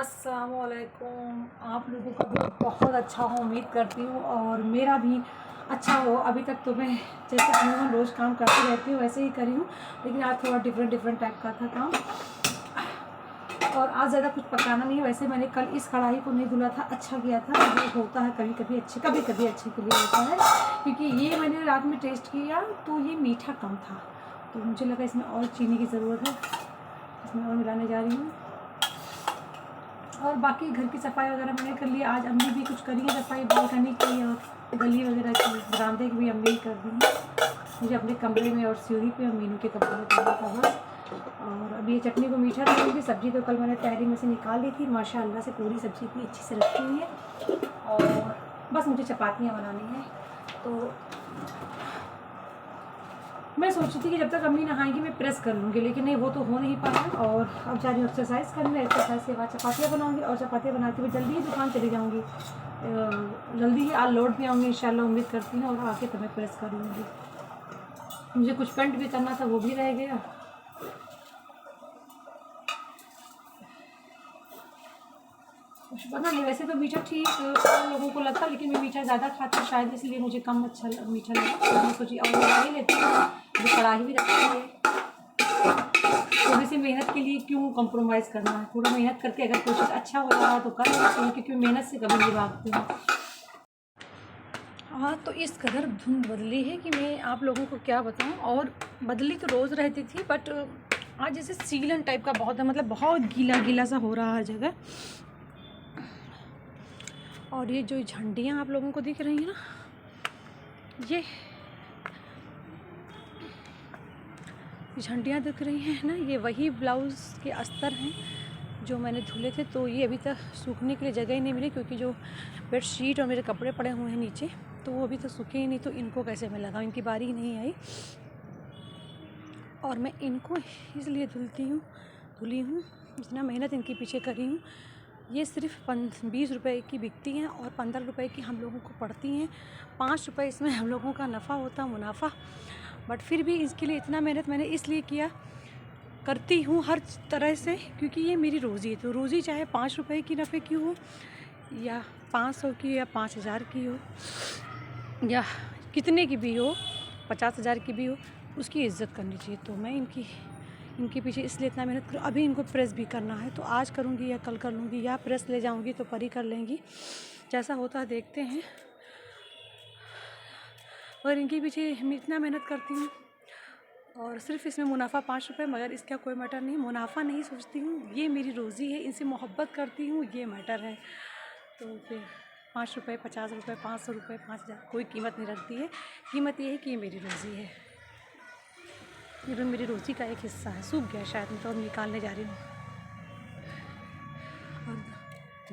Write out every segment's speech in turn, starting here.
अस्सलामुअलैकुम। आप लोगों का भी बहुत अच्छा हो उम्मीद करती हूँ और मेरा भी अच्छा हो। अभी तक तो मैं जैसे अमूमन रोज़ काम करती रहती हूँ वैसे ही करी हूँ, लेकिन आज थोड़ा डिफरेंट टाइप का था काम। और आज ज़्यादा कुछ पकाना नहीं है। वैसे मैंने कल इस कढ़ाई को नहीं धुला था, अच्छा किया था। ये होता है कभी कभी अच्छे के लिए होता है, क्योंकि ये मैंने रात में टेस्ट किया तो ये मीठा कम था, तो मुझे लगा इसमें और चीनी की ज़रूरत है, इसमें और मिलाने जा रही हूँ। और बाकी घर की सफाई वगैरह मैंने कर लिया। आज अम्मी भी कुछ करी है सफाई, बालकनी की और गली वगैरह की, बरामदे की भी अम्मी ही कर दी है। मुझे अपने कमरे में और सीढ़ी पे और मीनू के कमरे में करना था बस। और अभी ये चटनी को मीठा रखूँगी। सब्ज़ी तो कल मैंने तहरी में से निकाल ली थी, माशाअल्लाह से पूरी सब्ज़ी इतनी अच्छी से रखी हुई है। और बस मुझे चपातियाँ बनानी हैं, तो मैं सोची थी कि जब तक अम्मी नहाएंगी मैं प्रेस कर लूँगी, लेकिन नहीं, वो तो हो नहीं पाया। और अब जा रही हूँ एक्सरसाइज करने। एक्सरसाइज के बाद चपातियाँ बनाऊँगी और चपातियाँ बनाते हुए जल्दी ही दुकान चली जाऊँगी। जल्दी ही आज लौट भी आऊँगी इंशाल्लाह, उम्मीद करती हूँ। और आके तो मैं प्रेस कर लूँगी। मुझे कुछ पेंट भी करना था, वो भी रह गया। कुछ पता नहीं, वैसे तो मीठा ठीक लोगों को लगता, लेकिन मैं मीठा ज़्यादा खाती हूँ शायद, इसलिए मुझे कम अच्छा मीठा लगा। तो मैं सोची और मिला ही लेती हूँ। मुझे कढ़ाई भी रखी है, थोड़ी सी मेहनत के लिए क्यों कॉम्प्रोमाइज़ करना है। थोड़ा मेहनत करके अगर कोई चीज़ अच्छा हो रहा है तो कर लेते हैं, क्योंकि मेहनत से कभी नहीं भागती हूँ। हाँ, तो इस कदर धुंध बदली है कि मैं आप लोगों को क्या बताऊँ। और बदली तो रोज़ रहती थी, बट आज जैसे सीलन टाइप का बहुत है, मतलब बहुत गीला गीला सा हो रहा है जगह। और ये जो झंडियाँ आप लोगों को दिख रही हैं ना, ये झंडियाँ दिख रही हैं ना, ये वही ब्लाउज़ के अस्तर हैं जो मैंने धुले थे। तो ये अभी तक सूखने के लिए जगह ही नहीं मिली, क्योंकि जो बेडशीट और मेरे कपड़े पड़े हुए हैं नीचे, तो वो अभी तक सूखे ही नहीं। तो इनको कैसे मैं लगाऊँ, इनकी बारी ही नहीं आई। और मैं इनको इसलिए धुली हूँ, इतना मेहनत इनके पीछे करी हूँ। ये सिर्फ 20 रुपये की बिकती हैं और 15 रुपये की हम लोगों को पड़ती हैं। 5 रुपये इसमें हम लोगों का नफ़ा होता, मुनाफा। बट फिर भी इसके लिए इतना मेहनत मैंने इसलिए करती हूँ हर तरह से, क्योंकि ये मेरी रोज़ी है। तो रोज़ी चाहे 5 रुपये की नफ़े की हो, या 500 की, या 5000 की हो, या कितने की भी हो, 50,000 की भी हो, उसकी इज़्ज़त करनी चाहिए। तो मैं इनके पीछे इसलिए इतना मेहनत करूँ। अभी इनको प्रेस भी करना है, तो आज करूँगी या कल कर लूँगी, या प्रेस ले जाऊँगी तो परी कर लेंगी, जैसा होता है देखते हैं। और इनके पीछे मैं इतना मेहनत करती हूँ, और सिर्फ इसमें मुनाफा 5 रुपये, मगर इसका कोई मैटर नहीं। मुनाफा नहीं सोचती हूँ, ये मेरी रोज़ी है, इनसे मोहब्बत करती हूँ, ये मैटर है। तो फिर 5 रुपये, 50 रुपये, 500 रुपये, 5000, कोई कीमत नहीं रखती है। कीमत ये है कि ये मेरी रोज़ी है। ये भी मेरी रोज़ी का एक हिस्सा है। सूख गया शायद, मैं तो अब निकालने जा रही हूँ। और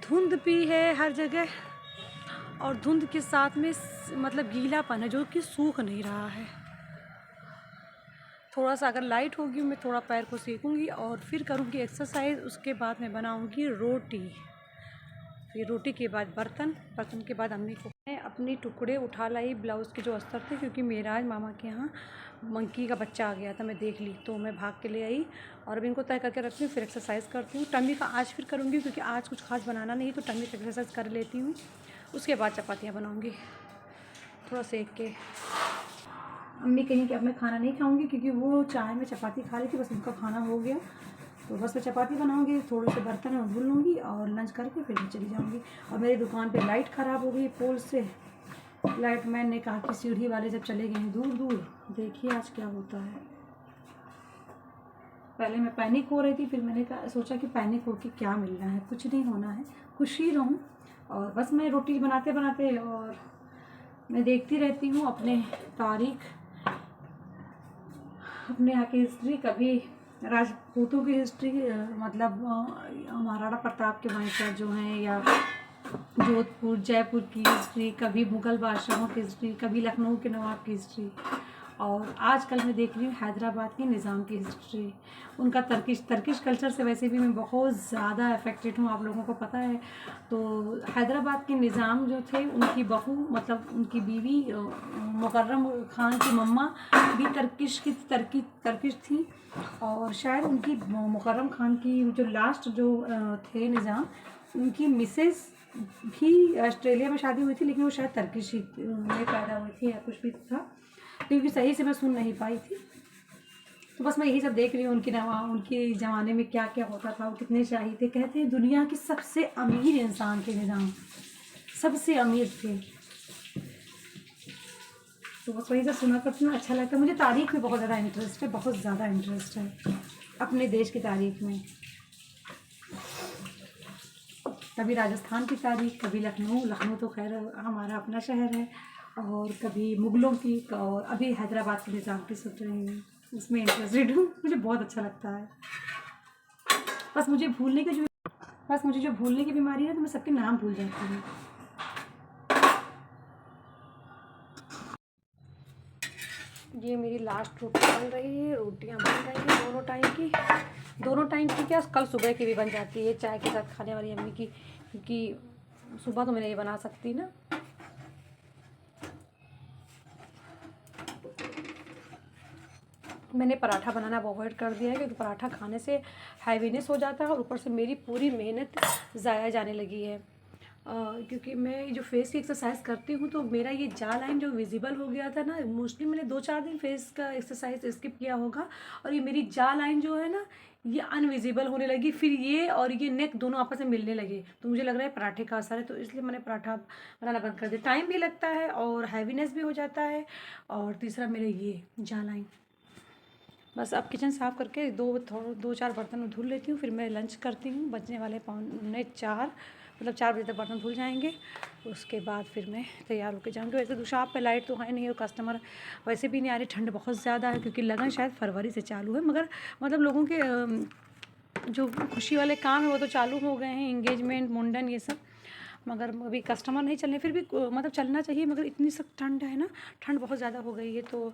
धुंध भी है हर जगह, और धुंध के साथ में मतलब गीलापन है जो कि सूख नहीं रहा है। थोड़ा सा अगर लाइट होगी, मैं थोड़ा पैर को सेकूँगी और फिर करूँगी एक्सरसाइज। उसके बाद मैं बनाऊँगी रोटी, फिर रोटी के बाद बर्तन के बाद अम्मी को। मैं अपनी टुकड़े उठा लाई ब्लाउज़ के जो अस्तर थे, क्योंकि मेरा आज मामा के यहाँ मंकी का बच्चा आ गया था, मैं देख ली, तो मैं भाग के ले आई। और अब इनको तय करके रखती हूँ, फिर एक्सरसाइज करती हूँ। टमी का आज फिर करूँगी, क्योंकि आज कुछ खास बनाना नहीं, तो टमी का एक्सरसाइज कर लेती हूँ। उसके बाद चपातियाँ बनाऊँगी थोड़ा सेक के। अम्मी कहीं कि अब मैं खाना नहीं खाऊँगी, क्योंकि वो चाय में चपाती खा ली थी, बस उनका खाना हो गया। तो बस मैं चपाती बनाऊँगी, थोड़े से बर्तन में धुल लूँगी और लंच करके फिर मैं चली जाऊँगी। और मेरी दुकान पे लाइट ख़राब हो गई पोल से। लाइट मैन ने कहा कि सीढ़ी वाले जब चले गए हैं दूर दूर, देखिए आज क्या होता है। पहले मैं पैनिक हो रही थी, फिर मैंने सोचा कि पैनिक होके क्या मिलना है, कुछ नहीं होना है, खुश ही रहूँ। और बस मैं रोटी बनाते बनाते और मैं देखती रहती हूँ अपने तारीख, अपने यहाँ की हिस्ट्री, कभी राजपूतों की हिस्ट्री, मतलब महाराणा प्रताप के वंशज जो हैं, या जोधपुर जयपुर की हिस्ट्री, कभी मुग़ल बादशाहों की हिस्ट्री, कभी लखनऊ के नवाब की हिस्ट्री। और आजकल मैं देख रही हूँ हैदराबाद की निज़ाम की हिस्ट्री। उनका तर्किश कल्चर से वैसे भी मैं बहुत ज़्यादा अफेक्टेड हूँ, आप लोगों को पता है। तो हैदराबाद के निज़ाम जो थे, उनकी बहू मतलब उनकी बीवी मुकर्रम खान की मम्मा भी तर्किश थी। और शायद उनकी मुकर्रम खान की जो लास्ट जो थे निज़ाम, उनकी मिसेस भी ऑस्ट्रेलिया में शादी हुई थी, लेकिन वो शायद तर्किश ही में पैदा हुई थी या कुछ भी था, क्योंकि सही से मैं सुन नहीं पाई थी। तो बस मैं यही सब देख रही हूँ, उनके ज़माने में क्या क्या होता था, वो कितने शाही थे। कहते हैं दुनिया के सबसे अमीर इंसान थे निज़ाम, सबसे अमीर थे। तो बस वही सब सुना करती हूँ, अच्छा लगता है मुझे। तारीख में बहुत ज़्यादा इंटरेस्ट है, बहुत ज़्यादा इंटरेस्ट है अपने देश की तारीख में। कभी राजस्थान की तारीख, कभी लखनऊ तो खैर हमारा अपना शहर है, और कभी मुग़लों की, और अभी हैदराबाद के निज़ाम की सोच रही हूँ, उसमें इंटरेस्टेड हूँ। मुझे बहुत अच्छा लगता है। बस मुझे जो भूलने की बीमारी है, तो मैं सबके नाम भूल जाती हूँ। ये मेरी लास्ट रोटी बन रही है, रोटियां बन रही हैं दोनों टाइम की क्या, कल सुबह की भी बन जाती है चाय के साथ खाने वाली अम्मी की, क्योंकि सुबह तो मैं नहीं बना सकती ना। मैंने पराठा बनाना अवॉइड कर दिया है, क्योंकि पराठा खाने से हैवीनेस हो जाता है, और ऊपर से मेरी पूरी मेहनत ज़ाया जाने लगी है। क्योंकि मैं जो फेस की एक्सरसाइज करती हूँ, तो मेरा ये जा लाइन जो विजिबल हो गया था ना, मोस्टली मैंने 2-4 दिन फेस का एक्सरसाइज स्किप किया होगा, और ये मेरी जा लाइन जो है ना, ये अनविजिबल होने लगी। फिर ये और ये नेक दोनों आपस में मिलने लगे, तो मुझे लग रहा है पराठे का असर है, तो इसलिए मैंने पराठा बनाना बंद कर दिया। टाइम भी लगता है और हैवीनेस भी हो जाता है, और तीसरा मेरे ये जा लाइन। बस अब किचन साफ़ करके 2-4 बर्तन धुल लेती हूँ, फिर मैं लंच करती हूँ। बजने वाले 3:45, मतलब 4 बजे तक बर्तन धुल जाएंगे। उसके बाद फिर मैं तैयार होकर जाऊँगी। वैसे तो शॉप पे लाइट तो है नहीं, और कस्टमर वैसे भी नहीं आ रहे, ठंड बहुत ज़्यादा है, क्योंकि लगन शायद फरवरी से चालू है, मगर मतलब लोगों के जो खुशी वाले काम है वो तो चालू हो गए हैं, इंगेजमेंट, मुंडन, ये सब। मगर अभी कस्टमर नहीं चलने, फिर भी मतलब चलना चाहिए, मगर इतनी सख्त ठंड है ना, ठंड बहुत ज़्यादा हो गई है। तो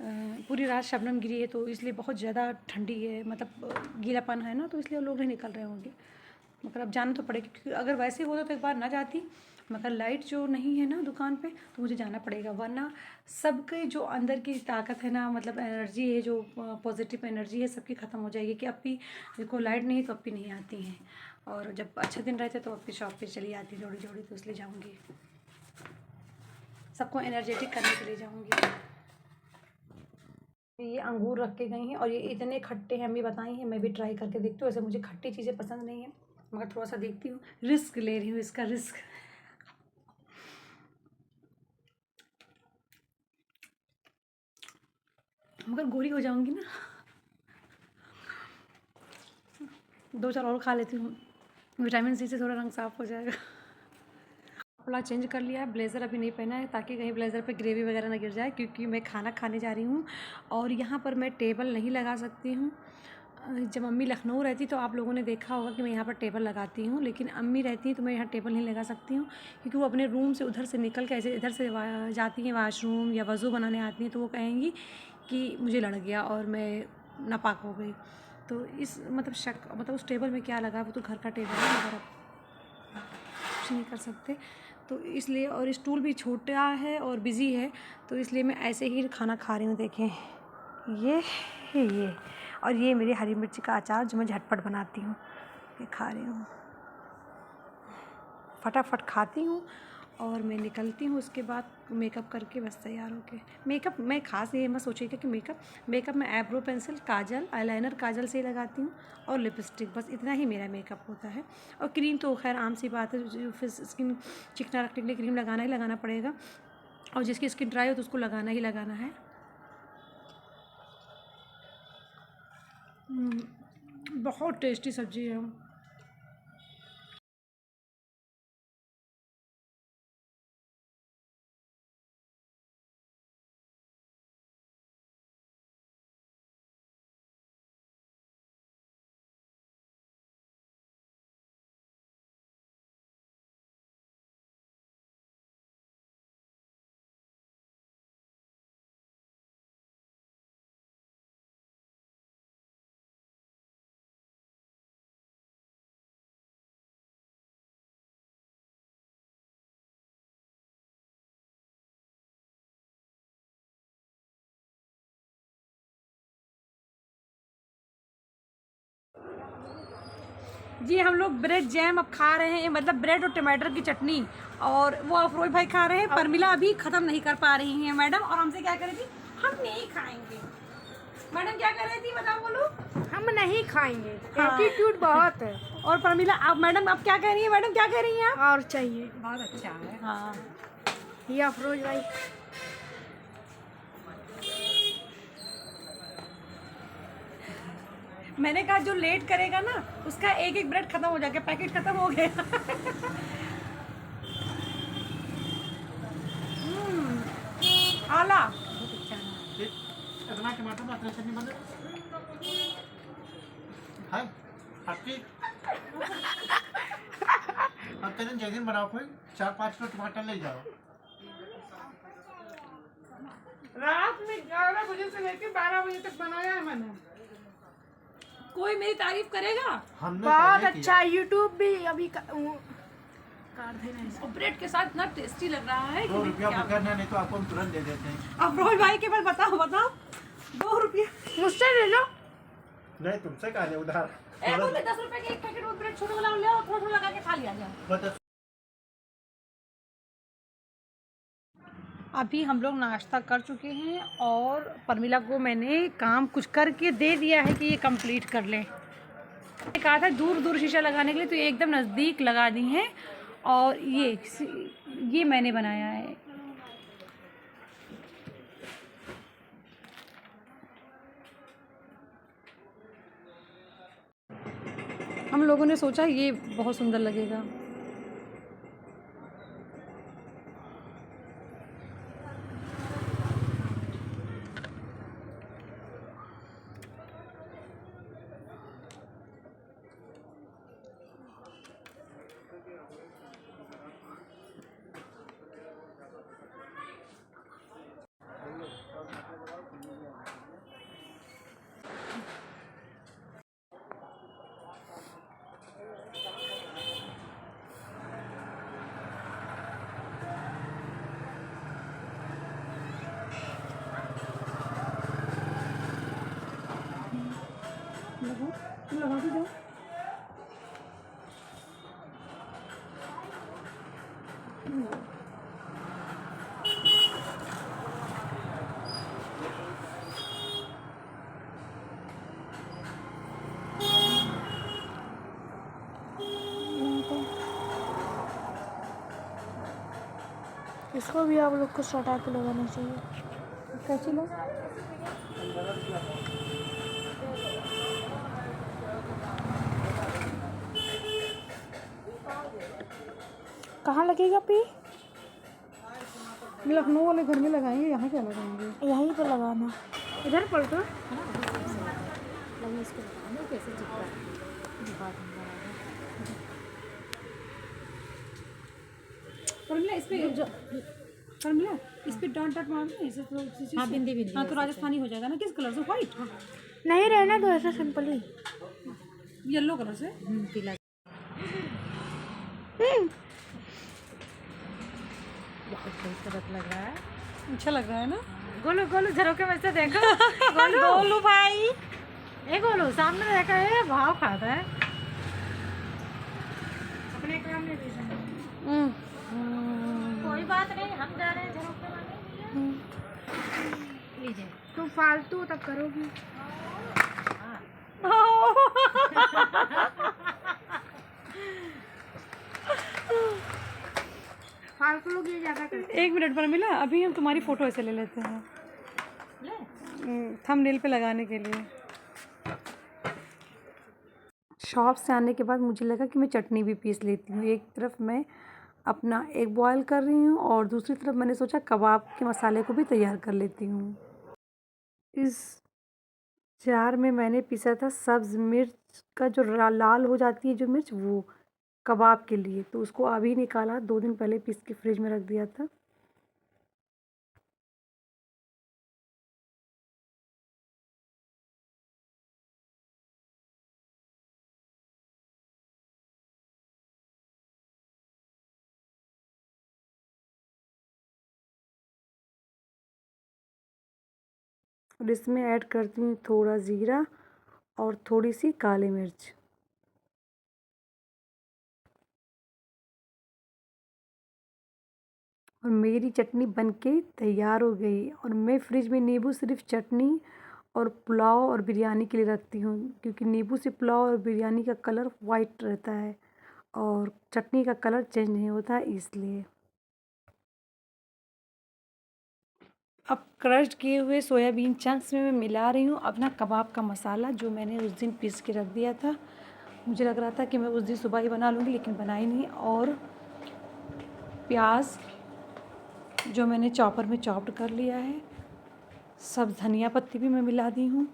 पूरी रात शबनम गिरी है, तो इसलिए बहुत ज़्यादा ठंडी है, मतलब गीलापन है ना, तो इसलिए लोग नहीं निकल रहे होंगे। मगर अब जाना तो पड़ेगा, क्योंकि अगर वैसे होता तो एक बार ना जाती, मगर लाइट जो नहीं है ना दुकान पे, तो मुझे जाना पड़ेगा, वरना सबके जो अंदर की ताकत है ना, मतलब एनर्जी है, जो पॉजिटिव एनर्जी है, सबकी ख़त्म हो जाएगी। कि अब भी देखो लाइट नहीं है, तो अब भी नहीं आती हैं, और जब अच्छे दिन रहते तो अब भी शॉप पे चली आती जोड़ी जोड़ी, तो इसलिए जाऊँगी, सबको एनर्जेटिक करने के लिए जाऊँगी। ये अंगूर रख के गई हैं, और ये इतने खट्टे हैं, अम्मी बताई हैं, मैं भी ट्राई करके देखती हूँ। वैसे मुझे खट्टी चीज़ें पसंद नहीं है, मगर थोड़ा सा देखती हूँ, रिस्क ले रही हूँ, इसका रिस्क। मगर गोरी हो जाऊंगी ना, 2-4 और खा लेती हूँ, विटामिन सी से थोड़ा रंग साफ हो जाएगा। कपड़ा चेंज कर लिया है, ब्लेज़र अभी नहीं पहना है, ताकि कहीं ब्लेज़र पे ग्रेवी वगैरह ना गिर जाए, क्योंकि मैं खाना खाने जा रही हूँ, और यहाँ पर मैं टेबल नहीं लगा सकती हूँ। जब मम्मी लखनऊ रहती तो आप लोगों ने देखा होगा कि मैं यहाँ पर टेबल लगाती हूँ, लेकिन अम्मी रहती हैं तो मैं यहाँ टेबल नहीं लगा सकती हूँ, क्योंकि वो अपने रूम से उधर से निकल के ऐसे इधर से जाती हैं वाशरूम या वज़ू बनाने आती हैं, तो वो कहेंगी कि मुझे लड़ गया और मैं नापाक हो गई। तो इस मतलब उस टेबल में क्या लगा, वो तो घर का टेबल है, मगर अब कुछ नहीं कर सकते, तो इसलिए। और स्टूल भी छोटा है और बिज़ी है, तो इसलिए मैं ऐसे ही खाना खा रही हूँ। देखें, ये और ये मेरी हरी मिर्ची का अचार, जो मैं झटपट बनाती हूँ, ये खा रही हूँ, फटाफट खाती हूँ और मैं निकलती हूँ। उसके बाद मेकअप करके बस तैयार होके, मेकअप मैं खास ये मत सोचिएगा कि मेकअप मैं आईब्रो पेंसिल, काजल, आईलाइनर काजल से ही लगाती हूँ, और लिपस्टिक, बस इतना ही मेरा मेकअप होता है। और क्रीम तो खैर आम सी बात है, जो फिर स्किन चिकना रखने के लिए क्रीम लगाना ही लगाना पड़ेगा, और जिसकी स्किन ड्राई हो तो उसको लगाना ही लगाना है। बहुत टेस्टी सब्ज़ी है। जी हम लोग ब्रेड जैम अब खा रहे हैं, मतलब ब्रेड और टमाटर की चटनी, और वो अफरोज भाई खा रहे हैं। परमिला अभी ख़त्म नहीं कर पा रही हैं मैडम, और हमसे क्या कर रही थी, हम नहीं खाएंगे। मैडम क्या कर रही थी बताओ, बोलो। हम नहीं खाएंगे, हाँ। एटीट्यूड बहुत है। और परमिला अब मैडम अब क्या कह रही है, मैडम क्या कह रही हैं आप? और चाहिए। बहुत अच्छा है। हाँ ये अफरोज भाई मैंने कहा जो लेट करेगा ना उसका एक एक ब्रेड खत्म हो जाएगा, पैकेट खत्म हो गया। आला बहुत अच्छा है। इतना टमाटर में चटनी बने हाय आपकी अब दिन जैसे बनाओ कोई 4-5 किलो टमाटर ले जाओ। रात में 11 बजे से लेकर 12 बजे तक बनाया है मैंने। कोई मेरी तारीफ करेगा? हमने बहुत पहले अच्छा, यूट्यूब भी अभी काट देना है। और ब्रेड के साथ इतना टेस्टी लग रहा है किया। 2 कि रुपया क्या। पकड़ना नहीं तो आपको हम तुरंत दे देते हैं। अफरोज भाई के पास बताओ बताओ, 2 रुपये। मुझसे ले लो। नहीं तुमसे कहा ले उधार बोले 10 रुपए के एक पैकेट वो ब्रेड छोटा वाला ले आओ, थोड़ा थोड़ा लगा के खा लिया जाए। बता अभी हम लोग नाश्ता कर चुके हैं और परमिला को मैंने काम कुछ करके दे दिया है कि ये कंप्लीट कर ले। मैंने कहा था दूर दूर शीशा लगाने के लिए, तो ये एकदम नज़दीक लगा दी हैं। और ये मैंने बनाया है। हम लोगों ने सोचा ये बहुत सुंदर लगेगा। लगा के जाओ। इसको भी आप लोग को सटा के लगाना चाहिए। कैसे लो? कहाँ लगेगा पी? लखनऊ वाले घर में लगाएंगे, यहाँ क्या लगाएंगे? यहीं पर लगाना। इधर पर तो परमिला इस पे परमिला इस पे डॉट डॉट मार दो, ऐसे तो हाँ बिंदी बिंदी। हाँ तो राजस्थानी हो जाएगा ना। किस कलर से? व्हाइट। नहीं रहना तो ऐसा सिंपल ही। येलो कलर से पीला। लग रहा है, अच्छा लग रहा है ना। गोलू गोलू झरोके में से देखो। गोलू गोलू भाई, ए गोलू सामने देखा है, भाव खाता है अपने काम में भी। कोई बात नहीं, हम जा रहे हैं झरोके वाले। लीजिए तुम फालतू तक करोगी। फालतू लोग ये ज्यादा करते हैं। 1 मिनट पर मिला, अभी हम तुम्हारी फ़ोटो ऐसे ले लेते हैं थंबनेल पे लगाने के लिए। शॉप से आने के बाद मुझे लगा कि मैं चटनी भी पीस लेती हूँ। एक तरफ मैं अपना एग बॉयल कर रही हूँ और दूसरी तरफ मैंने सोचा कबाब के मसाले को भी तैयार कर लेती हूँ। इस जार में मैंने पीसा था सब्ज़ मिर्च का, जो लाल हो जाती है जो मिर्च, वो कबाब के लिए। तो उसको अभी निकाला, 2 दिन पहले पीस के फ्रिज में रख दिया था। और इसमें ऐड करती हूँ थोड़ा ज़ीरा और थोड़ी सी काली मिर्च। और मेरी चटनी बनके तैयार हो गई। और मैं फ्रिज में नींबू सिर्फ चटनी और पुलाव और बिरयानी के लिए रखती हूँ, क्योंकि नींबू से पुलाव और बिरयानी का कलर वाइट रहता है और चटनी का कलर चेंज नहीं होता है, इसलिए। अब क्रश्ड किए हुए सोयाबीन चंक्स में मैं मिला रही हूँ अपना कबाब का मसाला, जो मैंने उस दिन पीस के रख दिया था। मुझे लग रहा था कि मैं उस दिन सुबह ही बना लूँगी, लेकिन बनाई नहीं। और प्याज जो मैंने चॉपर में चॉप्ड कर लिया है, सब धनिया पत्ती भी मैं मिला दी हूँ।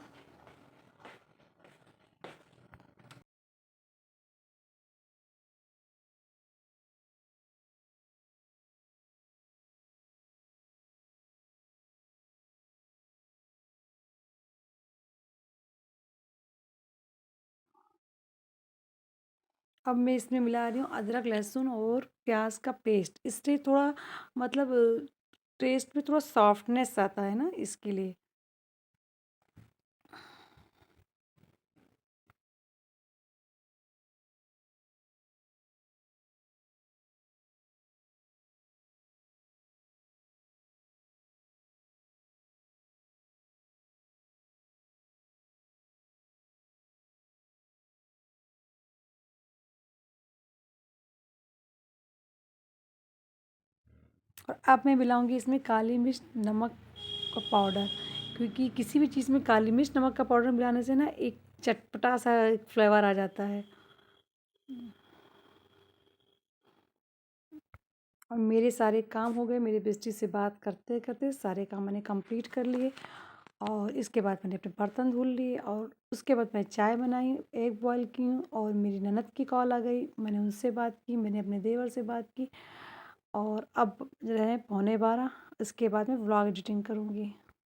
अब मैं इसमें मिला रही हूँ अदरक, लहसुन और प्याज का पेस्ट। इससे थोड़ा मतलब टेस्ट में थोड़ा सॉफ्टनेस आता है ना, इसके लिए। और अब मैं मिलाऊंगी इसमें काली मिर्च, नमक का पाउडर, क्योंकि किसी भी चीज़ में काली मिर्च, नमक का पाउडर मिलाने से ना एक चटपटा सा एक फ्लेवर आ जाता है। और मेरे सारे काम हो गए। मेरे बेस्टी से बात करते करते सारे काम मैंने कंप्लीट कर लिए। और इसके बाद मैंने अपने बर्तन धुल लिए और उसके बाद मैं चाय बनाई, एग बॉयल की हूँ। और मेरी ननद की कॉल आ गई, मैंने उनसे बात की, मैंने अपने देवर से बात की। और अब रहे 11:15, इसके बाद मैं व्लॉग एडिटिंग करूँगी।